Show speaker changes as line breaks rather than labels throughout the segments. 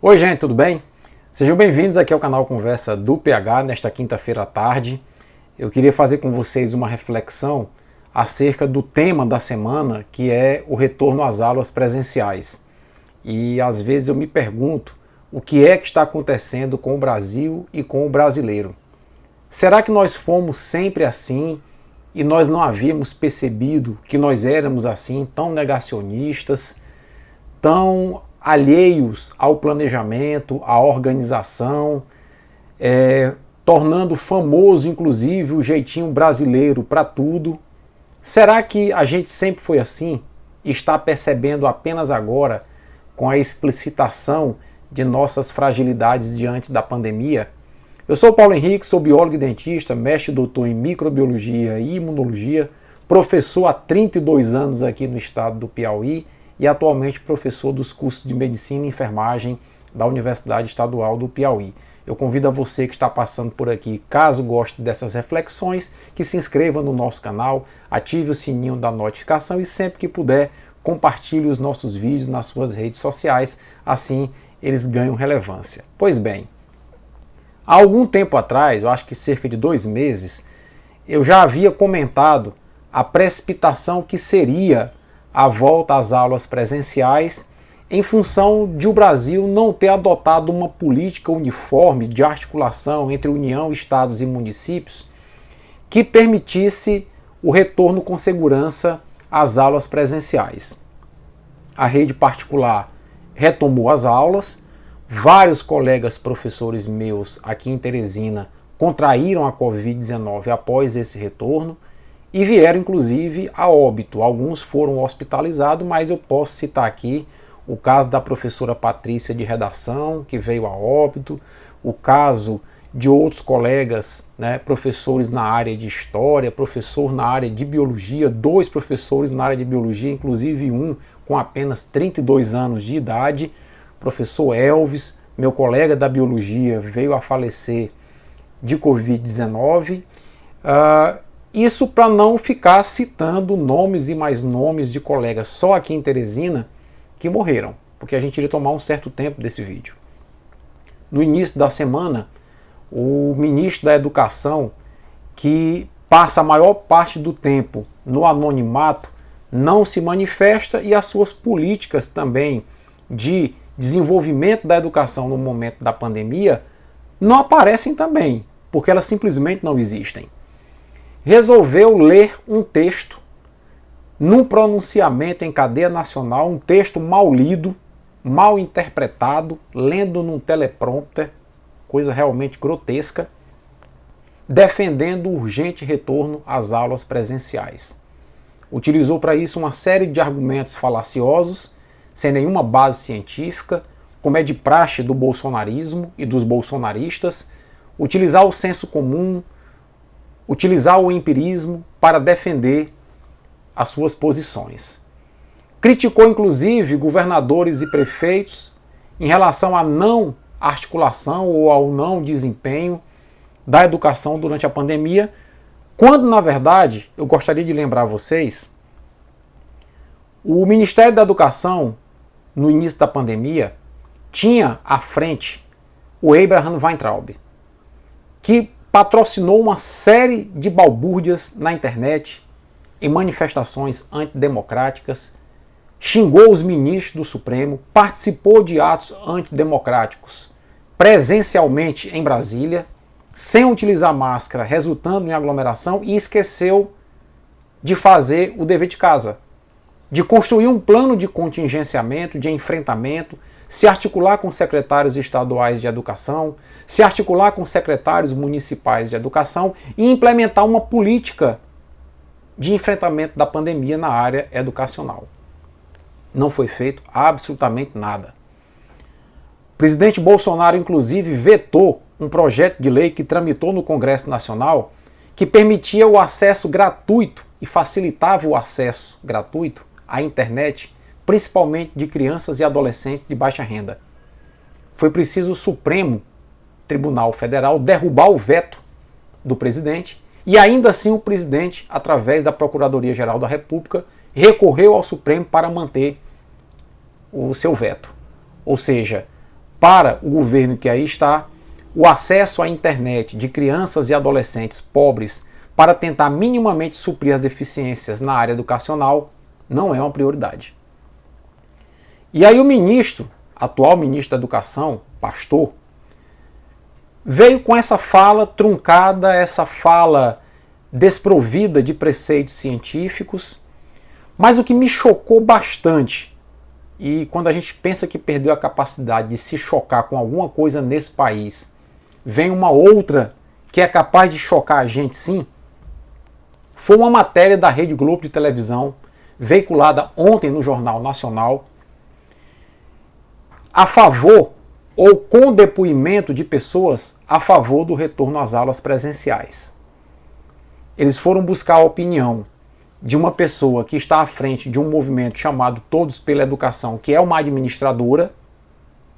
Oi gente, tudo bem? Sejam bem-vindos aqui ao canal Conversa do PH nesta quinta-feira à tarde. Eu queria fazer com vocês uma reflexão acerca do tema da semana, que é o retorno às aulas presenciais. E às vezes eu me pergunto o que é que está acontecendo com o Brasil e com o brasileiro. Será que nós fomos sempre assim e nós não havíamos percebido que nós éramos assim, tão negacionistas, tão alheios ao planejamento, à organização, tornando famoso inclusive o jeitinho brasileiro para tudo? Será que a gente sempre foi assim e está percebendo apenas agora com a explicitação de nossas fragilidades diante da pandemia? Eu sou o Paulo Henrique, sou biólogo e dentista, mestre e doutor em microbiologia e imunologia, professor há 32 anos aqui no estado do Piauí e atualmente professor dos cursos de Medicina e Enfermagem da Universidade Estadual do Piauí. Eu convido a você que está passando por aqui, caso goste dessas reflexões, que se inscreva no nosso canal, ative o sininho da notificação e sempre que puder, compartilhe os nossos vídeos nas suas redes sociais, assim eles ganham relevância. Pois bem, há algum tempo atrás, eu acho que cerca de 2 meses, eu já havia comentado a precipitação que seria a volta às aulas presenciais em função de o Brasil não ter adotado uma política uniforme de articulação entre União, Estados e municípios que permitisse o retorno com segurança às aulas presenciais. A rede particular retomou as aulas, vários colegas professores meus aqui em Teresina contraíram a Covid-19 após esse retorno, e vieram inclusive a óbito. Alguns foram hospitalizados, mas eu posso citar aqui o caso da professora Patrícia de redação, que veio a óbito, o caso de outros colegas, professores na área de história, professor na área de biologia, 2 professores na área de biologia, inclusive um com apenas 32 anos de idade, professor Elvis, meu colega da biologia, veio a falecer de Covid-19. Isso para não ficar citando nomes e mais nomes de colegas só aqui em Teresina que morreram, porque a gente iria tomar um certo tempo desse vídeo. No início da semana, o ministro da Educação, que passa a maior parte do tempo no anonimato, não se manifesta e as suas políticas também de desenvolvimento da educação no momento da pandemia não aparecem também, porque elas simplesmente não existem. Resolveu ler um texto num pronunciamento em cadeia nacional, um texto mal lido, mal interpretado, lendo num teleprompter, coisa realmente grotesca, defendendo o urgente retorno às aulas presenciais. Utilizou para isso uma série de argumentos falaciosos, sem nenhuma base científica, como é de praxe do bolsonarismo e dos bolsonaristas, utilizar o senso comum, utilizar o empirismo para defender as suas posições. Criticou inclusive governadores e prefeitos em relação à não articulação ou ao não desempenho da educação durante a pandemia, quando na verdade, eu gostaria de lembrar a vocês, o Ministério da Educação, no início da pandemia, tinha à frente o Abraham Weintraub, que patrocinou uma série de balbúrdias na internet, em manifestações antidemocráticas, xingou os ministros do Supremo, participou de atos antidemocráticos presencialmente em Brasília, sem utilizar máscara, resultando em aglomeração, e esqueceu de fazer o dever de casa, de construir um plano de contingenciamento, de enfrentamento, se articular com secretários estaduais de educação, se articular com secretários municipais de educação e implementar uma política de enfrentamento da pandemia na área educacional. Não foi feito absolutamente nada. O presidente Bolsonaro, inclusive, vetou um projeto de lei que tramitou no Congresso Nacional que permitia o acesso gratuito e facilitava o acesso gratuito à internet, principalmente de crianças e adolescentes de baixa renda. Foi preciso o Supremo Tribunal Federal derrubar o veto do presidente e ainda assim o presidente, através da Procuradoria-Geral da República, recorreu ao Supremo para manter o seu veto. Ou seja, para o governo que aí está, o acesso à internet de crianças e adolescentes pobres para tentar minimamente suprir as deficiências na área educacional não é uma prioridade. E aí o ministro, atual ministro da Educação, pastor, veio com essa fala truncada, essa fala desprovida de preceitos científicos, mas o que me chocou bastante, e quando a gente pensa que perdeu a capacidade de se chocar com alguma coisa nesse país, vem uma outra que é capaz de chocar a gente sim, foi uma matéria da Rede Globo de televisão, veiculada ontem no Jornal Nacional, a favor ou com depoimento de pessoas a favor do retorno às aulas presenciais. Eles foram buscar a opinião de uma pessoa que está à frente de um movimento chamado Todos pela Educação, que é uma administradora,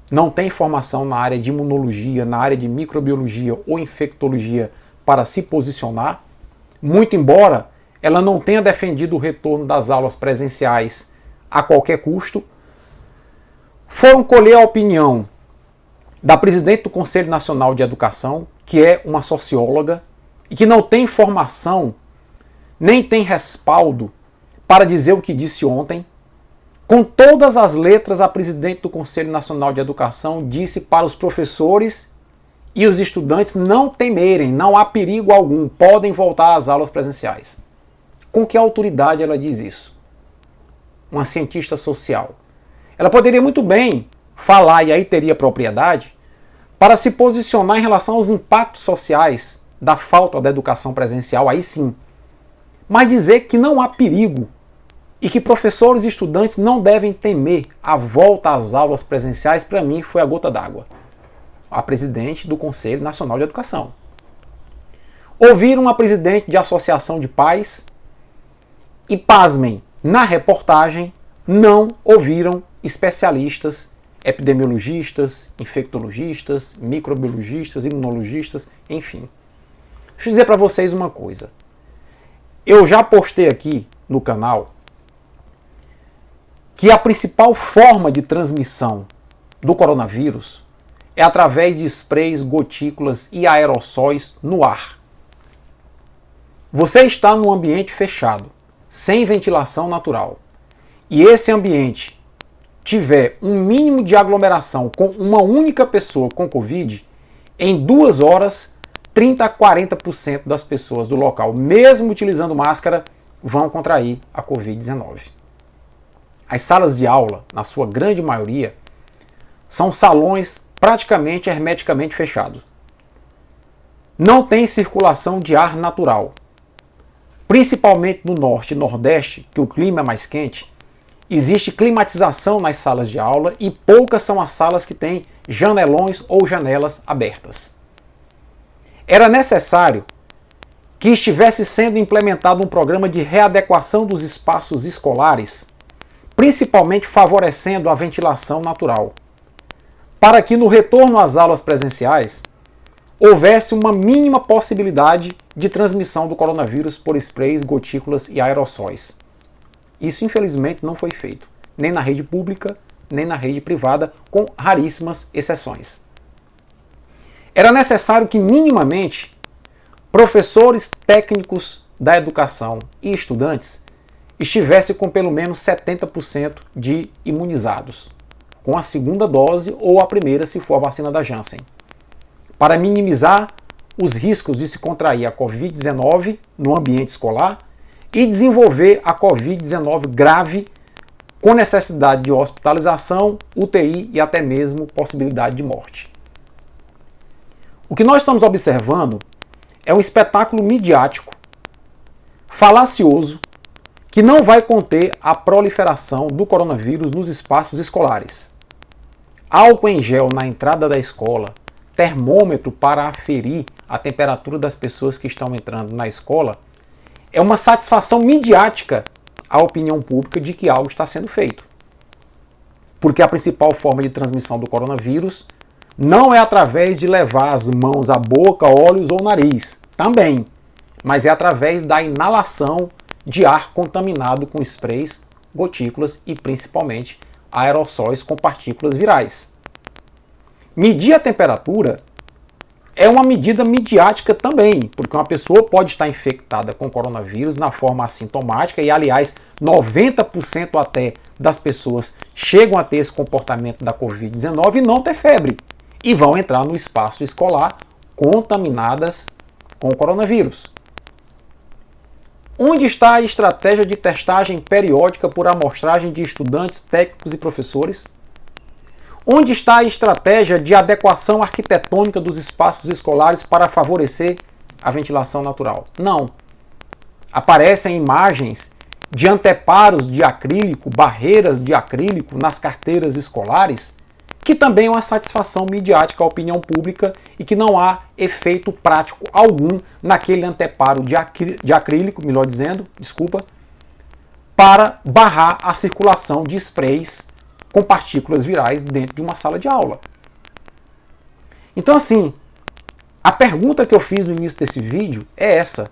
não tem formação na área de imunologia, na área de microbiologia ou infectologia para se posicionar, muito embora ela não tenha defendido o retorno das aulas presenciais a qualquer custo. Foram colher a opinião da presidente do Conselho Nacional de Educação, que é uma socióloga e que não tem formação, nem tem respaldo para dizer o que disse ontem. Com todas as letras, a presidente do Conselho Nacional de Educação disse para os professores e os estudantes não temerem, não há perigo algum, podem voltar às aulas presenciais. Com que autoridade ela diz isso? Uma cientista social. Ela poderia muito bem falar, e aí teria propriedade, para se posicionar em relação aos impactos sociais da falta da educação presencial, aí sim. Mas dizer que não há perigo e que professores e estudantes não devem temer a volta às aulas presenciais, para mim foi a gota d'água. A presidente do Conselho Nacional de Educação. Ouviram a presidente de associação de pais e, pasmem, na reportagem não ouviram especialistas, epidemiologistas, infectologistas, microbiologistas, imunologistas, enfim. Deixa eu dizer para vocês uma coisa. Eu já postei aqui no canal que a principal forma de transmissão do coronavírus é através de sprays, gotículas e aerossóis no ar. Você está num ambiente fechado, sem ventilação natural, e esse ambiente tiver um mínimo de aglomeração com uma única pessoa com Covid, em 2 horas, 30 a 40% das pessoas do local, mesmo utilizando máscara, vão contrair a Covid-19. As salas de aula, na sua grande maioria, são salões praticamente hermeticamente fechados. Não tem circulação de ar natural. Principalmente no norte e nordeste, que o clima é mais quente, existe climatização nas salas de aula e poucas são as salas que têm janelões ou janelas abertas. Era necessário que estivesse sendo implementado um programa de readequação dos espaços escolares, principalmente favorecendo a ventilação natural, para que no retorno às aulas presenciais houvesse uma mínima possibilidade de transmissão do coronavírus por sprays, gotículas e aerossóis. Isso, infelizmente, não foi feito, nem na rede pública, nem na rede privada, com raríssimas exceções. Era necessário que, minimamente, professores técnicos da educação e estudantes estivessem com pelo menos 70% de imunizados, com a segunda dose ou a primeira, se for a vacina da Janssen, para minimizar os riscos de se contrair a Covid-19 no ambiente escolar e desenvolver a Covid-19 grave, com necessidade de hospitalização, UTI e até mesmo possibilidade de morte. O que nós estamos observando é um espetáculo midiático, falacioso, que não vai conter a proliferação do coronavírus nos espaços escolares. Álcool em gel na entrada da escola, termômetro para aferir a temperatura das pessoas que estão entrando na escola, é uma satisfação midiática à opinião pública de que algo está sendo feito. Porque a principal forma de transmissão do coronavírus não é através de levar as mãos à boca, olhos ou nariz, também, mas é através da inalação de ar contaminado com sprays, gotículas e principalmente aerossóis com partículas virais. Medir a temperatura é uma medida midiática também, porque uma pessoa pode estar infectada com coronavírus na forma assintomática e, aliás, 90% até das pessoas chegam a ter esse comportamento da Covid-19 e não ter febre e vão entrar no espaço escolar contaminadas com o coronavírus. Onde está a estratégia de testagem periódica por amostragem de estudantes, técnicos e professores? Onde está a estratégia de adequação arquitetônica dos espaços escolares para favorecer a ventilação natural? Não. Aparecem imagens de anteparos de acrílico, barreiras de acrílico nas carteiras escolares, que também é uma satisfação midiática à opinião pública e que não há efeito prático algum naquele anteparo de acrílico, melhor dizendo, para barrar a circulação de sprays com partículas virais dentro de uma sala de aula. Então, assim, a pergunta que eu fiz no início desse vídeo é essa: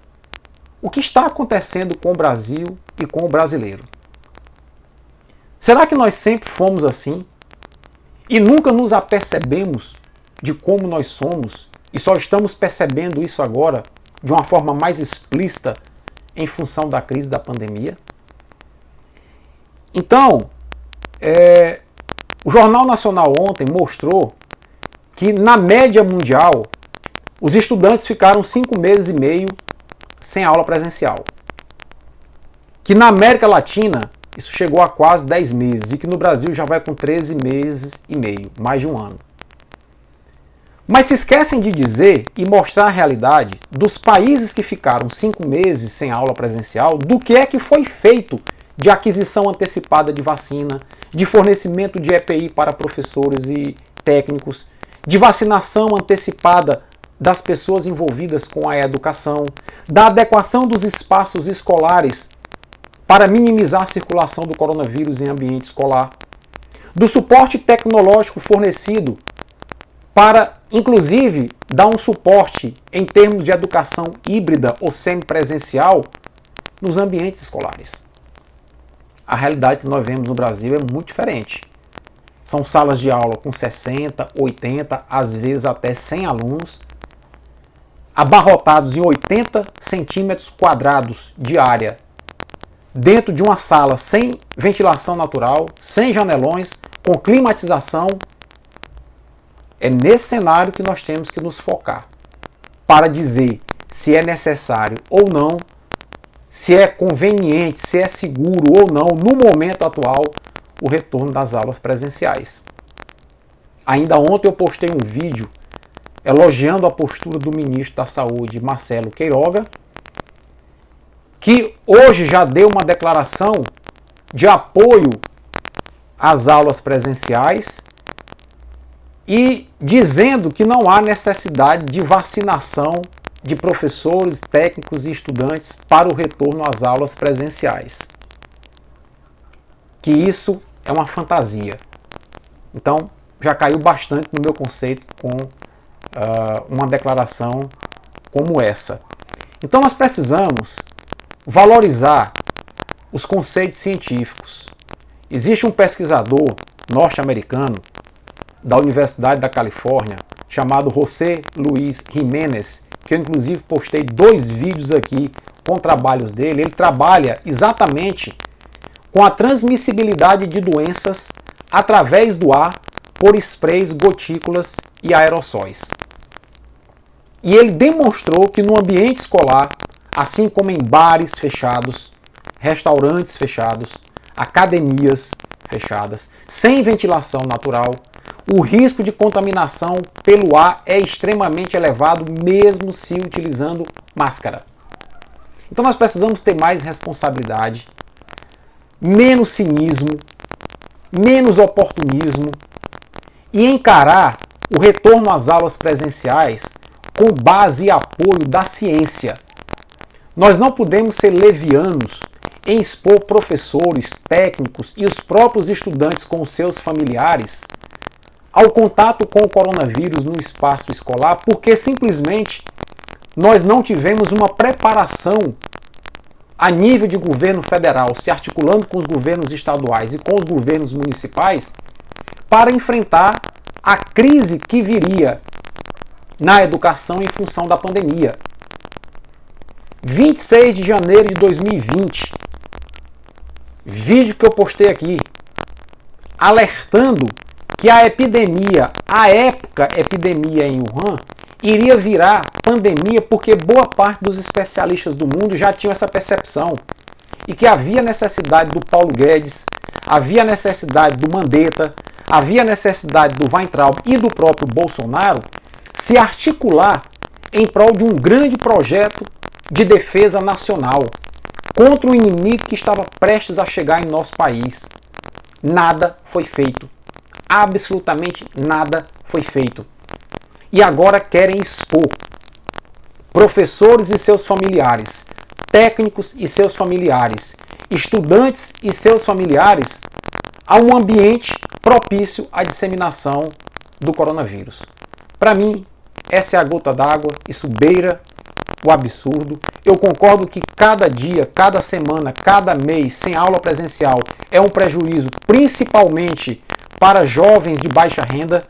o que está acontecendo com o Brasil e com o brasileiro? Será que nós sempre fomos assim e nunca nos apercebemos de como nós somos e só estamos percebendo isso agora de uma forma mais explícita em função da crise da pandemia? Então, o Jornal Nacional ontem mostrou que, na média mundial, os estudantes ficaram 5 meses e meio sem aula presencial. Que na América Latina isso chegou a quase 10 meses e que no Brasil já vai com 13 meses e meio, mais de um ano. Mas se esquecem de dizer e mostrar a realidade dos países que ficaram 5 meses sem aula presencial, do que é que foi feito de aquisição antecipada de vacina, de fornecimento de EPI para professores e técnicos, de vacinação antecipada das pessoas envolvidas com a educação, da adequação dos espaços escolares para minimizar a circulação do coronavírus em ambiente escolar, do suporte tecnológico fornecido para, inclusive, dar um suporte em termos de educação híbrida ou semipresencial nos ambientes escolares. A realidade que nós vemos no Brasil é muito diferente. São salas de aula com 60, 80, às vezes até 100 alunos, abarrotados em 80 centímetros quadrados de área, dentro de uma sala sem ventilação natural, sem janelões, com climatização. É nesse cenário que nós temos que nos focar para dizer se é necessário ou não, se é conveniente, se é seguro ou não, no momento atual, o retorno das aulas presenciais. Ainda ontem eu postei um vídeo elogiando a postura do ministro da Saúde, Marcelo Queiroga, que hoje já deu uma declaração de apoio às aulas presenciais e dizendo que não há necessidade de vacinação de professores, técnicos e estudantes para o retorno às aulas presenciais. Que isso é uma fantasia. Então, já caiu bastante no meu conceito com uma declaração como essa. Então, nós precisamos valorizar os conceitos científicos. Existe um pesquisador norte-americano da Universidade da Califórnia chamado José Luis Jiménez, que eu inclusive postei 2 vídeos aqui com trabalhos dele. Ele trabalha exatamente com a transmissibilidade de doenças através do ar por sprays, gotículas e aerossóis. E ele demonstrou que no ambiente escolar, assim como em bares fechados, restaurantes fechados, academias fechadas, sem ventilação natural, o risco de contaminação pelo ar é extremamente elevado, mesmo se utilizando máscara. Então nós precisamos ter mais responsabilidade, menos cinismo, menos oportunismo e encarar o retorno às aulas presenciais com base e apoio da ciência. Nós não podemos ser levianos em expor professores, técnicos e os próprios estudantes com os seus familiares ao contato com o coronavírus no espaço escolar, porque simplesmente nós não tivemos uma preparação a nível de governo federal, se articulando com os governos estaduais e com os governos municipais, para enfrentar a crise que viria na educação em função da pandemia. 26 de janeiro de 2020, vídeo que eu postei aqui, alertando que a epidemia, a época epidemia em Wuhan, iria virar pandemia porque boa parte dos especialistas do mundo já tinham essa percepção e que havia necessidade do Paulo Guedes, havia necessidade do Mandetta, havia necessidade do Weintraub e do próprio Bolsonaro se articular em prol de um grande projeto de defesa nacional contra o inimigo que estava prestes a chegar em nosso país. Nada foi feito. Absolutamente nada foi feito. E agora querem expor professores e seus familiares, técnicos e seus familiares, estudantes e seus familiares a um ambiente propício à disseminação do coronavírus. Para mim, essa é a gota d'água, isso beira o absurdo. Eu concordo que cada dia, cada semana, cada mês sem aula presencial é um prejuízo, principalmente para jovens de baixa renda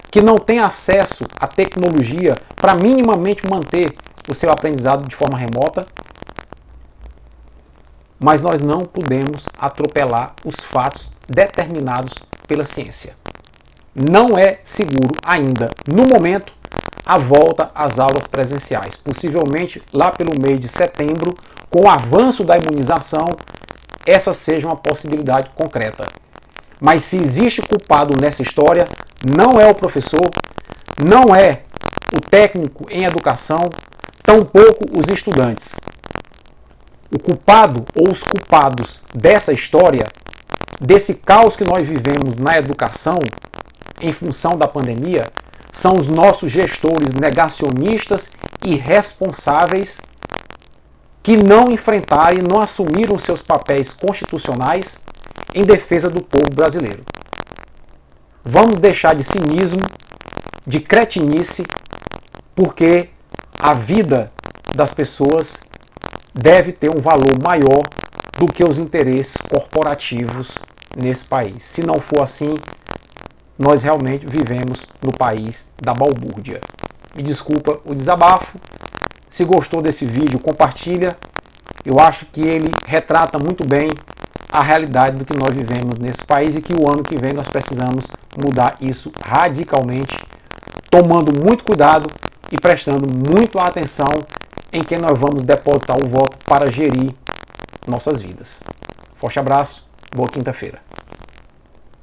que não têm acesso à tecnologia para minimamente manter o seu aprendizado de forma remota. Mas nós não podemos atropelar os fatos determinados pela ciência. Não é seguro ainda, no momento, a volta às aulas presenciais. Possivelmente, lá pelo mês de setembro, com o avanço da imunização, essa seja uma possibilidade concreta. Mas se existe culpado nessa história, não é o professor, não é o técnico em educação, tampouco os estudantes. O culpado ou os culpados dessa história, desse caos que nós vivemos na educação em função da pandemia, são os nossos gestores negacionistas e irresponsáveis que não enfrentaram e não assumiram seus papéis constitucionais em defesa do povo brasileiro. Vamos deixar de cinismo, de cretinice, porque a vida das pessoas deve ter um valor maior do que os interesses corporativos nesse país. Se não for assim, nós realmente vivemos no país da balbúrdia. Me desculpa o desabafo. Se gostou desse vídeo, compartilha. Eu acho que ele retrata muito bem a realidade do que nós vivemos nesse país e que o ano que vem nós precisamos mudar isso radicalmente, tomando muito cuidado e prestando muito atenção em quem nós vamos depositar o voto para gerir nossas vidas. Forte abraço, boa quinta-feira.